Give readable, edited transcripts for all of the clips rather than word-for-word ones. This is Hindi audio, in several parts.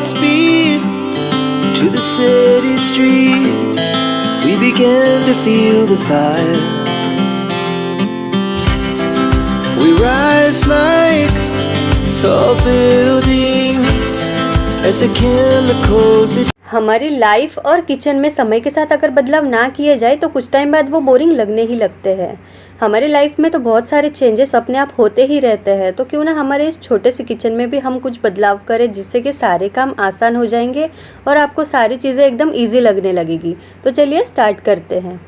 speed to the city streets. We began to feel the fire. We rise like tall buildings as the chemicals that हमारी लाइफ और किचन में समय के साथ अगर बदलाव ना किए जाए तो कुछ टाइम बाद वो बोरिंग लगने ही लगते हैं। हमारी लाइफ में तो बहुत सारे चेंजेस अपने आप होते ही रहते हैं, तो क्यों ना हमारे इस छोटे से किचन में भी हम कुछ बदलाव करें जिससे कि सारे काम आसान हो जाएंगे और आपको सारी चीज़ें एकदम ईजी लगने लगेगी। तो चलिए स्टार्ट करते हैं।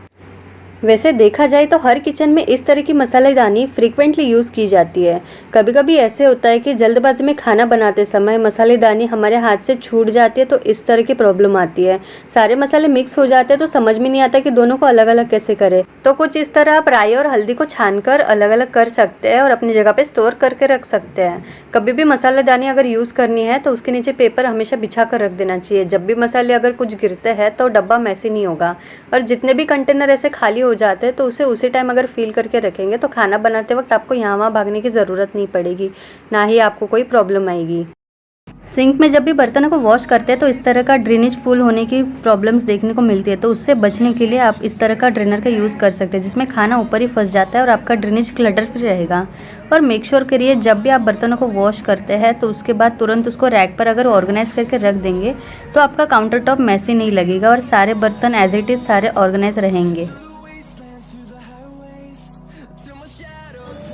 वैसे देखा जाए तो हर किचन में इस तरह की मसालेदानी फ्रीक्वेंटली यूज़ की जाती है। कभी कभी ऐसे होता है कि जल्दबाजी में खाना बनाते समय मसालेदानी हमारे हाथ से छूट जाती है, तो इस तरह की प्रॉब्लम आती है। सारे मसाले मिक्स हो जाते हैं तो समझ में नहीं आता कि दोनों को अलग अलग कैसे करें। तो कुछ इस तरह आप राई और हल्दी को छानकर अलग अलग कर सकते हैं और अपनी जगह पर स्टोर करके रख सकते हैं। कभी भी मसालेदानी अगर यूज़ करनी है तो उसके नीचे पेपर हमेशा बिछा कर रख देना चाहिए। जब भी मसाले अगर कुछ गिरते हैं तो डब्बा मैसी नहीं होगा, और जितने भी कंटेनर ऐसे खाली हो जाते हैं तो उसे उसी टाइम अगर फिल करके रखेंगे तो खाना बनाते वक्त आपको यहाँ वहाँ भागने की ज़रूरत नहीं पड़ेगी, ना ही आपको कोई प्रॉब्लम आएगी। सिंक में जब भी बर्तनों को वॉश करते हैं तो इस तरह का ड्रेनेज फुल होने की प्रॉब्लम्स देखने को मिलती है, तो उससे बचने के लिए आप इस तरह का ड्रेनर का यूज़ कर सकते हैं जिसमें खाना ऊपर ही फंस जाता है और आपका ड्रेनेज क्लटर फ्री रहेगा। और मेक श्योर करिए जब भी आप बर्तनों को वॉश करते हैं तो उसके बाद तुरंत उसको रैक पर अगर ऑर्गेनाइज करके रख देंगे तो आपका काउंटर टॉप मैसी नहीं लगेगा और सारे बर्तन एज इट इज़ सारे ऑर्गेनाइज रहेंगे।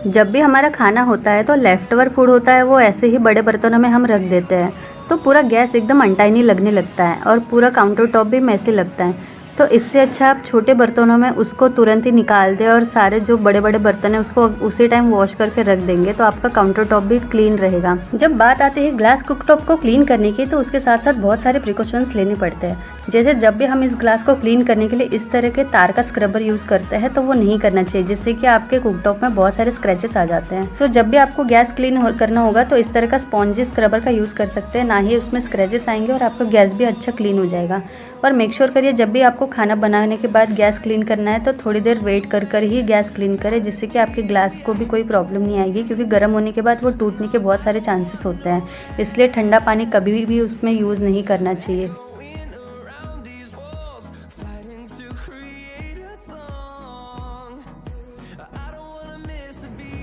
जब भी हमारा खाना होता है तो लेफ्ट ओवर फूड होता है वो ऐसे ही बड़े बर्तनों में हम रख देते हैं, तो पूरा गैस एकदम अनटाइनी लगने लगता है और पूरा काउंटर टॉप भी मैसी लगता है। तो इससे अच्छा आप छोटे बर्तनों में उसको तुरंत ही निकाल दें और सारे जो बड़े बड़े बर्तन हैं उसको उसी टाइम वॉश करके रख देंगे तो आपका काउंटर टॉप भी क्लीन रहेगा। जब बात आती है ग्लास कुकटॉप को क्लीन करने की तो उसके साथ साथ बहुत सारे प्रिकॉशंस लेने पड़ते हैं। जैसे जब भी हम इस ग्लास को क्लीन करने के लिए इस तरह के तार का स्क्रबर यूज़ करते हैं तो वो नहीं करना चाहिए, जिससे कि आपके कुकटॉप में बहुत सारे स्क्रैचेस आ जाते हैं। सो जब भी आपको गैस क्लीन करना होगा तो इस तरह का स्पॉन्जी स्क्रबर का यूज़ कर सकते हैं, ना ही उसमें स्क्रैचेस आएंगे और आपका गैस भी अच्छा क्लीन हो जाएगा। और मेक श्योर करिए जब भी आपको खाना बनाने के बाद गैस क्लीन करना है तो थोड़ी देर वेट कर ही गैस क्लीन करें, जिससे कि आपके ग्लास को भी कोई प्रॉब्लम नहीं आएगी, क्योंकि गर्म होने के बाद वो टूटने के बहुत सारे चांसेस होते हैं। इसलिए ठंडा पानी कभी भी उसमें यूज़ नहीं करना चाहिए।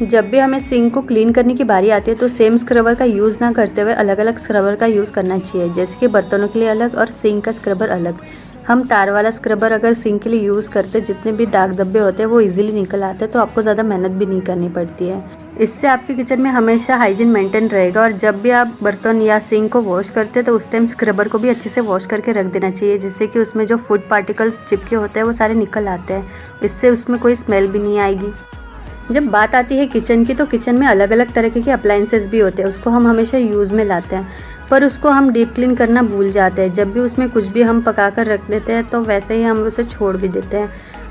जब भी हमें सिंक को क्लीन करने की बारी आती है तो सेम स्क्रबर का यूज़ ना करते हुए अलग अलग स्क्रबर का यूज़ करना चाहिए, जैसे कि बर्तनों के लिए अलग और सिंक का स्क्रबर अलग। हम तार वाला स्क्रबर अगर सिंक के लिए यूज़ करते जितने भी दाग धब्बे होते हैं वो इजीली निकल आते हैं, तो आपको ज़्यादा मेहनत भी नहीं करनी पड़ती है। इससे आपके किचन में हमेशा हाइजीन मेंटेन रहेगा। और जब भी आप बर्तन या सिंक को वॉश करते हैं तो उस टाइम स्क्रबर को भी अच्छे से वॉश करके रख देना चाहिए, जिससे कि उसमें जो फूड पार्टिकल्स चिपके होते हैं वो सारे निकल आते हैं। इससे उसमें कोई स्मेल भी नहीं आएगी। जब बात आती है किचन की तो किचन में अलग अलग तरह के अप्लायंसेस भी होते हैं, उसको हम हमेशा यूज़ में लाते हैं पर उसको हम डीप क्लीन करना भूल जाते हैं। जब भी उसमें कुछ भी हम पका कर रख देते हैं तो वैसे ही हम उसे छोड़ भी देते हैं।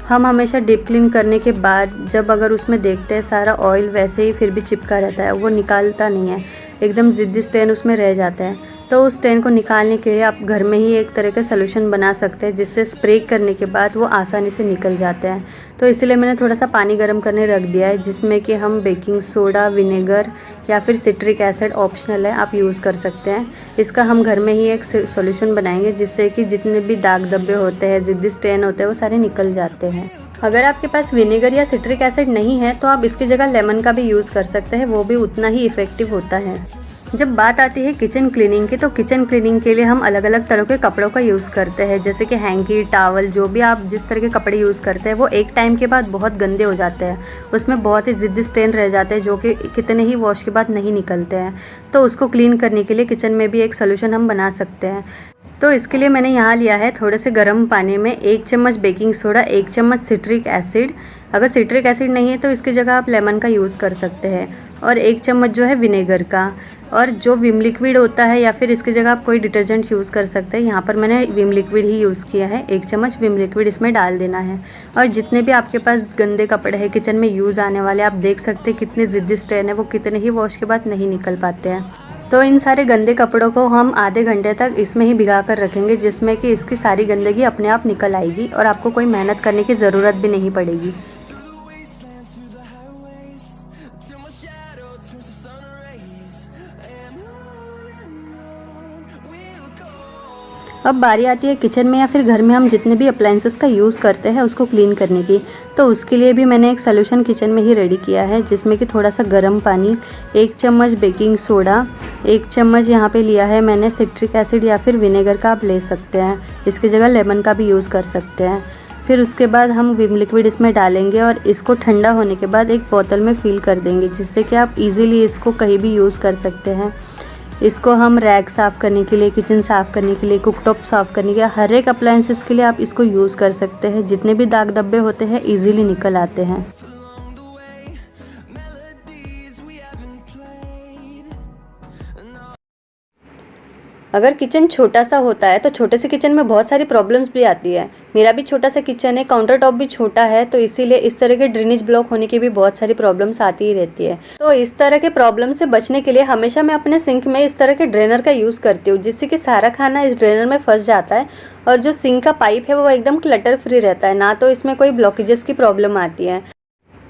हम हमेशा डीप क्लीन करने के बाद जब अगर उसमें देखते हैं सारा ऑयल वैसे ही फिर भी चिपका रहता है, वो निकालता नहीं है, एकदम ज़िद्दी स्टेन उसमें रह जाता है। तो उस स्टेन को निकालने के लिए आप घर में ही एक तरह का सोल्यूशन बना सकते हैं, जिससे स्प्रे करने के बाद वो आसानी से निकल जाते हैं। तो इसलिए मैंने थोड़ा सा पानी गर्म करने रख दिया है, जिसमें कि हम बेकिंग सोडा, विनेगर या फिर सिट्रिक एसिड ऑप्शनल है, आप यूज़ कर सकते हैं। इसका हम घर में ही एक सॉल्यूशन बनाएंगे, जिससे कि जितने भी दाग धब्बे होते हैं, ज़िद्दी स्टेन होते हैं, वो सारे निकल जाते हैं। अगर आपके पास विनेगर या सिट्रिक एसिड नहीं है तो आप इसकी जगह लेमन का भी यूज़ कर सकते हैं, वो भी उतना ही इफ़ेक्टिव होता है। जब बात आती है किचन क्लीनिंग की तो किचन क्लीनिंग के लिए हम अलग अलग तरह के कपड़ों का यूज़ करते हैं, जैसे कि हैंकी, टावल, जो भी आप जिस तरह के कपड़े यूज़ करते हैं वो एक टाइम के बाद बहुत गंदे हो जाते हैं, उसमें बहुत ही ज़िद्दी स्टेन रह जाते हैं जो कि कितने ही वॉश के बाद नहीं निकलते हैं। तो उसको क्लीन करने के लिए किचन में भी एक सोल्यूशन हम बना सकते हैं। तो इसके लिए मैंने यहाँ लिया है थोड़े से गर्म पानी में 1 चम्मच बेकिंग सोडा, 1 चम्मच सिट्रिक एसिड। अगर सिट्रिक एसिड नहीं है तो इसकी जगह आप लेमन का यूज़ कर सकते हैं, और 1 चम्मच जो है विनेगर का, और जो विम लिक्विड होता है या फिर इसकी जगह आप कोई डिटर्जेंट यूज़ कर सकते हैं। यहाँ पर मैंने विम लिक्विड ही यूज़ किया है, 1 चम्मच विम लिक्विड इसमें डाल देना है। और जितने भी आपके पास गंदे कपड़े हैं किचन में यूज़ आने वाले, आप देख सकते हैं कितने ज़िद्दी स्टेन है, वो कितने ही वॉश के बाद नहीं निकल पाते हैं। तो इन सारे गंदे कपड़ों को हम आधे घंटे तक इसमें ही भिगा कर रखेंगे, जिसमें कि इसकी सारी गंदगी अपने आप निकल आएगी और आपको कोई मेहनत करने की ज़रूरत भी नहीं पड़ेगी। अब बारी आती है किचन में या फिर घर में हम जितने भी अप्लाइंसेस का यूज़ करते हैं उसको क्लीन करने की। तो उसके लिए भी मैंने एक सॉल्यूशन किचन में ही रेडी किया है, जिसमें कि थोड़ा सा गर्म पानी, 1 चम्मच बेकिंग सोडा, 1 चम्मच यहाँ पे लिया है मैंने सिट्रिक एसिड या फिर विनेगर का आप ले सकते हैं, इसकी जगह लेमन का भी यूज़ कर सकते हैं। फिर उसके बाद हम विम लिक्विड इसमें डालेंगे और इसको ठंडा होने के बाद एक बोतल में फिल कर देंगे, जिससे कि आप इजीली इसको कहीं भी यूज़ कर सकते हैं। इसको हम रैक साफ़ करने के लिए, किचन साफ़ करने के लिए, कुकटॉप साफ़ करने के लिए, हर एक अप्लायंसेस के लिए आप इसको यूज़ कर सकते हैं। जितने भी दाग धब्बे होते हैं इजीली निकल आते हैं। अगर किचन छोटा सा होता है तो छोटे से किचन में बहुत सारी प्रॉब्लम्स भी आती है। मेरा भी छोटा सा किचन है, काउंटर टॉप भी छोटा है, तो इसीलिए इस तरह के ड्रेनेज ब्लॉक होने की भी बहुत सारी प्रॉब्लम्स आती ही रहती है। तो इस तरह के प्रॉब्लम से बचने के लिए हमेशा मैं अपने सिंक में इस तरह के ड्रेनर का यूज़ करती हूँ, जिससे कि सारा खाना इस ड्रेनर में फंस जाता है और जो सिंक का पाइप है वो एकदम क्लटर फ्री रहता है, ना तो इसमें कोई ब्लॉकेजेस की प्रॉब्लम आती है।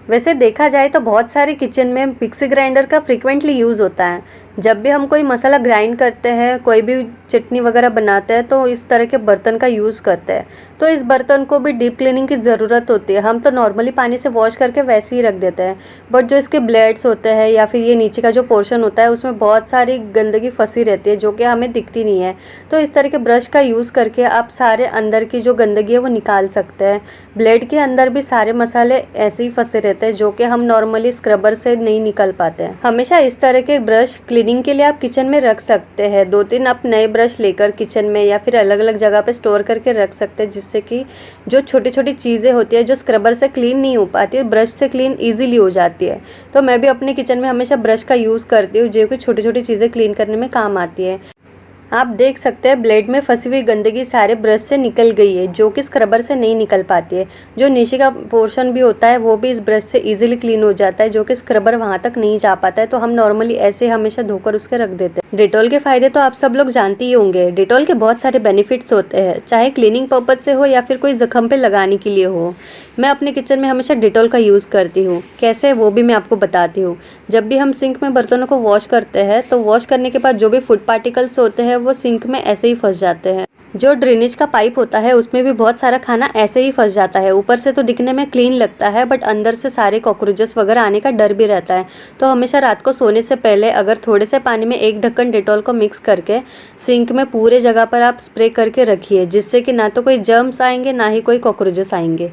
वैसे देखा जाए तो बहुत सारे किचन में मिक्सी ग्राइंडर का फ्रीक्वेंटली यूज़ होता है। जब भी हम कोई मसाला ग्राइंड करते हैं, कोई भी चटनी वगैरह बनाते हैं, तो इस तरह के बर्तन का यूज़ करते हैं। तो इस बर्तन को भी डीप क्लीनिंग की ज़रूरत होती है। हम तो नॉर्मली पानी से वॉश करके वैसे ही रख देते हैं, बट जो इसके ब्लेड्स होते हैं या फिर ये नीचे का जो पोर्शन होता है उसमें बहुत सारी गंदगी फंसी रहती है, जो कि हमें दिखती नहीं है। तो इस तरह के ब्रश का यूज़ करके आप सारे अंदर की जो गंदगी है वो निकाल सकते हैं। ब्लेड के अंदर भी सारे मसाले ऐसे ही फंसे रहते हैं, जो कि हम नॉर्मली स्क्रबर से नहीं निकल पाते हैं। हमेशा इस तरह के ब्रश क्लीनिंग के लिए आप किचन में रख सकते हैं। 2-3 आप नए ब्रश लेकर किचन में या फिर अलग अलग जगह पे स्टोर करके रख सकते हैं, जिससे कि जो छोटी छोटी चीज़ें होती है जो स्क्रबर से क्लीन नहीं हो पाती है, ब्रश से क्लीन ईजिली हो जाती है। तो मैं भी अपने किचन में हमेशा ब्रश का यूज़ करती हूँ, जो कि छोटी छोटी चीज़ें क्लीन करने में काम आती है। आप देख सकते हैं ब्लेड में फंसी हुई गंदगी सारे ब्रश से निकल गई है, जो कि स्क्रबर से नहीं निकल पाती है। जो नीचे का पोर्शन भी होता है वो भी इस ब्रश से इजीली क्लीन हो जाता है, जो कि स्क्रबर वहां तक नहीं जा पाता है। तो हम नॉर्मली ऐसे हमेशा धोकर उसके रख देते हैं। डेटॉल के फायदे तो आप सब लोग जानते ही होंगे। डेटॉल के बहुत सारे बेनिफिट्स होते हैं, चाहे क्लीनिंग पर्पज से हो या फिर कोई जख्म पे लगाने के लिए हो। मैं अपने किचन में हमेशा डेटॉल का यूज़ करती हूँ। कैसे, वो भी मैं आपको बताती हूँ। जब भी हम सिंक में बर्तनों को वॉश करते हैं, तो वॉश करने के बाद जो भी फूड पार्टिकल्स होते हैं वो सिंक में ऐसे ही फंस जाते हैं। जो ड्रेनेज का पाइप होता है उसमें भी बहुत सारा खाना ऐसे ही फंस जाता है। ऊपर से तो दिखने में क्लीन लगता है, बट अंदर से सारे कॉकरोचेस वगैरह आने का डर भी रहता है। तो हमेशा रात को सोने से पहले अगर थोड़े से पानी में 1 ढक्कन डेटॉल को मिक्स करके सिंक में पूरे जगह पर आप स्प्रे करके रखिए, जिससे कि ना तो कोई जर्म्स आएंगे ना ही कोई कॉकरोचेस आएंगे।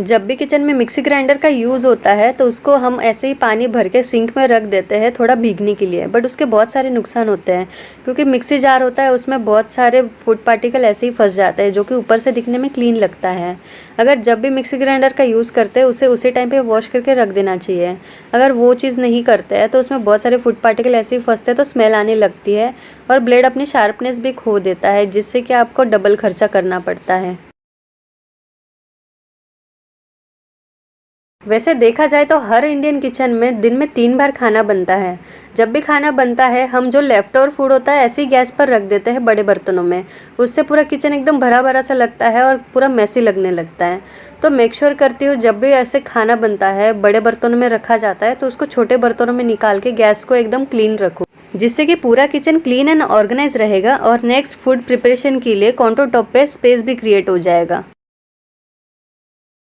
जब भी किचन में मिक्सी ग्राइंडर का यूज़ होता है तो उसको हम ऐसे ही पानी भर के सिंक में रख देते हैं थोड़ा भीगने के लिए, बट उसके बहुत सारे नुकसान होते हैं, क्योंकि मिक्सी जार होता है उसमें बहुत सारे फूड पार्टिकल ऐसे ही फंस जाते हैं, जो कि ऊपर से दिखने में क्लीन लगता है। अगर जब भी मिक्सी ग्राइंडर का यूज़ करते हैं उसे उसी टाइम पे वॉश करके रख देना चाहिए। अगर वो चीज़ नहीं करते हैं तो उसमें बहुत सारे फूड पार्टिकल ऐसे ही फंसते हैं, तो स्मेल आने लगती है और ब्लेड अपनी शार्पनेस भी खो देता है, जिससे कि आपको डबल खर्चा करना पड़ता है। वैसे देखा जाए तो हर इंडियन किचन में दिन में 3 बार खाना बनता है। जब भी खाना बनता है हम जो लेफ्ट ओवर फूड होता है ऐसे ही गैस पर रख देते हैं बड़े बर्तनों में। उससे पूरा किचन एकदम भरा भरा सा लगता है और पूरा मैसी लगने लगता है। तो मेक श्योर करती हूँ जब भी ऐसे खाना बनता है बड़े बर्तनों में रखा जाता है तो उसको छोटे बर्तनों में निकाल के गैस को एकदम क्लीन रखो, जिससे कि पूरा किचन क्लीन एंड ऑर्गेनाइज रहेगा और नेक्स्ट फूड प्रिपरेशन के लिए काउंटर टॉप पे स्पेस भी क्रिएट हो जाएगा।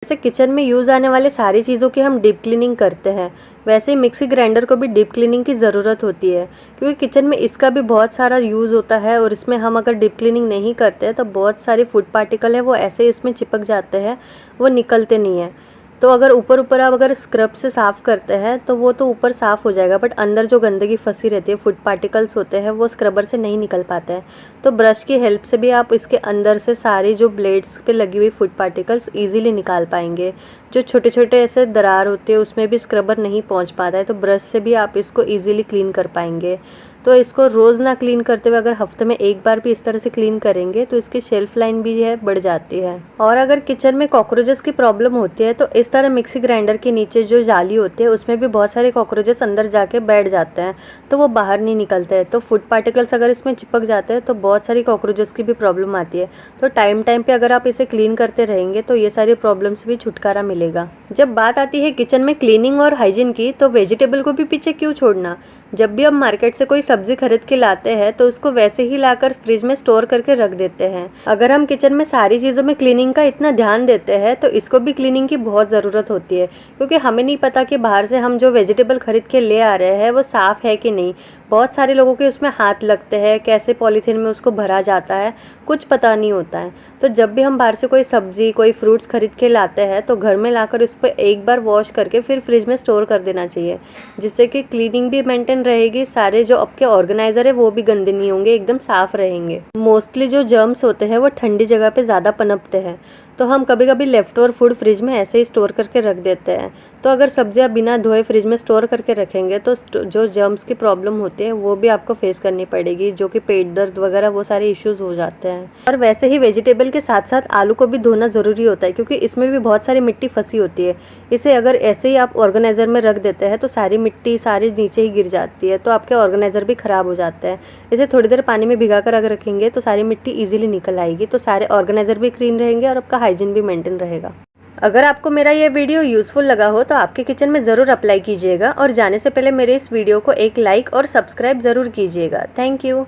जैसे किचन में यूज़ आने वाले सारी चीज़ों की हम डीप क्लीनिंग करते हैं, वैसे ही मिक्सी ग्राइंडर को भी डीप क्लीनिंग की ज़रूरत होती है, क्योंकि किचन में इसका भी बहुत सारा यूज़ होता है और इसमें हम अगर डीप क्लीनिंग नहीं करते हैं तो बहुत सारे फूड पार्टिकल है वो ऐसे इसमें चिपक जाते हैं, वो निकलते नहीं हैं। तो अगर ऊपर ऊपर आप अगर स्क्रब से साफ़ करते हैं तो वो तो ऊपर साफ़ हो जाएगा, बट अंदर जो गंदगी फंसी रहती है, फूड पार्टिकल्स होते हैं, वो स्क्रबर से नहीं निकल पाते हैं। तो ब्रश की हेल्प से भी आप इसके अंदर से सारी जो ब्लेड्स पे लगी हुई फूड पार्टिकल्स ईजिली निकाल पाएंगे। जो छोटे छोटे ऐसे दरार होते हैं उसमें भी स्क्रबर नहीं पहुंच पाता है, तो ब्रश से भी आप इसको ईजिली क्लीन कर पाएंगे। तो इसको रोज़ ना क्लीन करते हुए अगर हफ्ते में 1 बार भी इस तरह से क्लीन करेंगे तो इसकी शेल्फ लाइन भी है बढ़ जाती है। और अगर किचन में कॉकरोचेस की प्रॉब्लम होती है तो इस तरह मिक्सी ग्राइंडर के नीचे जो जाली होती है उसमें भी बहुत सारे कॉकरोचेस अंदर जाके बैठ जाते हैं, तो वो बाहर नहीं निकलते हैं। तो फूड पार्टिकल्स अगर इसमें चिपक जाते हैं तो बहुत सारी कॉकरोचेस की भी प्रॉब्लम आती है। तो टाइम टाइम पे अगर आप इसे क्लीन करते रहेंगे तो ये सारी प्रॉब्लम से भी छुटकारा मिलेगा। जब बात आती है किचन में क्लीनिंग और हाइजीन की, तो वेजिटेबल को भी पीछे क्यों छोड़ना। जब भी हम मार्केट से कोई सब्जी खरीद के लाते हैं तो उसको वैसे ही लाकर फ्रिज में स्टोर करके रख देते हैं। अगर हम किचन में सारी चीज़ों में क्लीनिंग का इतना ध्यान देते हैं तो इसको भी क्लीनिंग की बहुत ज़रूरत होती है, क्योंकि हमें नहीं पता कि बाहर से हम जो वेजिटेबल खरीद के ले आ रहे हैं वो साफ़ है कि नहीं। बहुत सारे लोगों के उसमें हाथ लगते हैं, कैसे पॉलीथीन में उसको भरा जाता है, कुछ पता नहीं होता है। तो जब भी हम बाहर से कोई सब्जी कोई फ्रूट्स खरीद के लाते हैं तो घर में लाकर उस पर एक बार वॉश करके फिर फ्रिज में स्टोर कर देना चाहिए, जिससे कि क्लीनिंग भी मेंटेन रहेगी, सारे जो आपके ऑर्गेनाइजर है वो भी गंदे नहीं होंगे, एकदम साफ रहेंगे। मोस्टली जो जर्म्स होते हैं वो ठंडी जगह पे ज़्यादा पनपते हैं, तो हम कभी कभी लेफ्ट ओवर फूड फ्रिज में ऐसे ही स्टोर करके रख देते हैं। तो अगर सब्जियां बिना धोए फ्रिज में स्टोर करके रखेंगे तो जो जर्म्स की प्रॉब्लम होती है वो भी आपको फेस करनी पड़ेगी, जो कि पेट दर्द वगैरह वो सारे इश्यूज हो जाते हैं। और वैसे ही वेजिटेबल के साथ साथ आलू को भी धोना ज़रूरी होता है, क्योंकि इसमें भी बहुत सारी मिट्टी फंसी होती है। इसे अगर ऐसे ही आप ऑर्गेनाइजर में रख देते हैं तो सारी मिट्टी सारी नीचे ही गिर जाती है, तो आपके ऑर्गेनाइजर भी ख़राब हो जाते हैं। इसे थोड़ी देर पानी में भिगा कर अगर रखेंगे तो सारी मिट्टी ईजिली निकल आएगी, तो सारे ऑर्गेनाइजर भी क्लीन रहेंगे और आपका हाइजीन भी मेंटेन रहेगा। अगर आपको मेरा ये वीडियो यूज़फुल लगा हो तो आपके किचन में ज़रूर अप्लाई कीजिएगा, और जाने से पहले मेरे इस वीडियो को एक लाइक और सब्सक्राइब ज़रूर कीजिएगा। Thank you.